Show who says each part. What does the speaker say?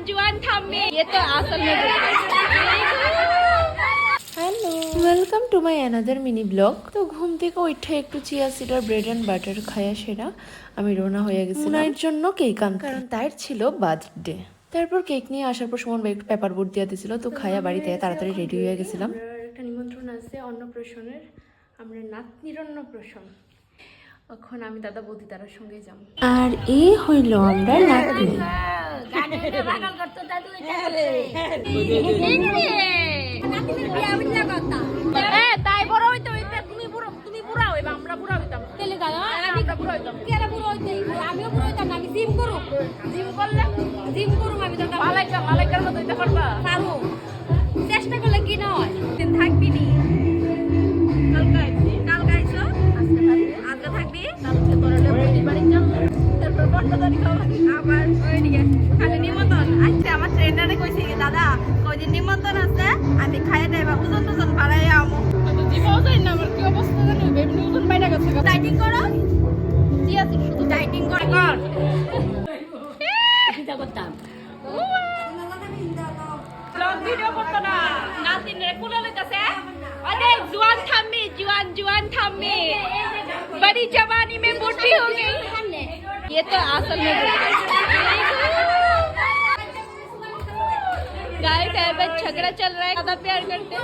Speaker 1: जुआन थम्मे ये तो असल में
Speaker 2: hello, welcome to my another mini blog. তো ঘুম থেকে উঠে একটু চিয়া সিড আর ব্রেড অ্যান্ড বাটার খাইয়া সেরা আমি রওনা হয়ে গেছি মুনাইয়ের জন্য কেক আনতে, কারণ তার ছিল বার্থডে। তারপর কেক নিয়ে আসার পর সুমন ভাই একটু পেপার বোর্ড দিয়ে দিয়েছিল, তো খাইয়া বাড়িতে তাড়াতাড়ি রেডি হয়ে গেছিলাম। একটা নিমন্ত্রণ আছে অন্নপ্রাশনের, আমরা নাতনির অন্নপ্রাশন। এখন আমি দাদা বৌদি তার সঙ্গে যাব। আর এই হইল আমরা নাতনি।
Speaker 1: তাই বড় হইতে হইতে তুমি বুড়া হইবা আমরা বুড়া হইতাম তেলে গায় আমরা বুড়া হইতাম কেরা বুড়া হইতে আমিও বুড়া হইতাম আমি জিম করব আমি তো মালাইকার মতো হইতে পারবা পারো চেষ্টা করলে কি না হয় দিন থাকবি নি কাল গাইছো আজকে থাকবি কালকে তোরলে বইটি বাড়ি যাব তারপর বন্ডদারি খাওয়া আবার ওইদিকে খালি নিমন্ত্রণ আজকে আমার ট্রেনারে কইছে কি দাদা কয়দিন নিমন্ত্রণ আছে আমি খাইয়ে দেবা ওজন বাড়াই আমো তো দিবাও যাই না আমার কি অবস্থা জানো বেবি ওজন বাইরে গেছে ডাইটিং করো জি আছে শুধু ডাইটিং কর চিন্তা করতাম ব্লগ ভিডিও করতে না নাতিনে কোলে লইতাছে अरे जुआन थाम्मी बड़ी जवानी में बूढ़ी हो गई ये तो असल में गाय में झगड़ा चल रहा है ज्यादा प्यार करते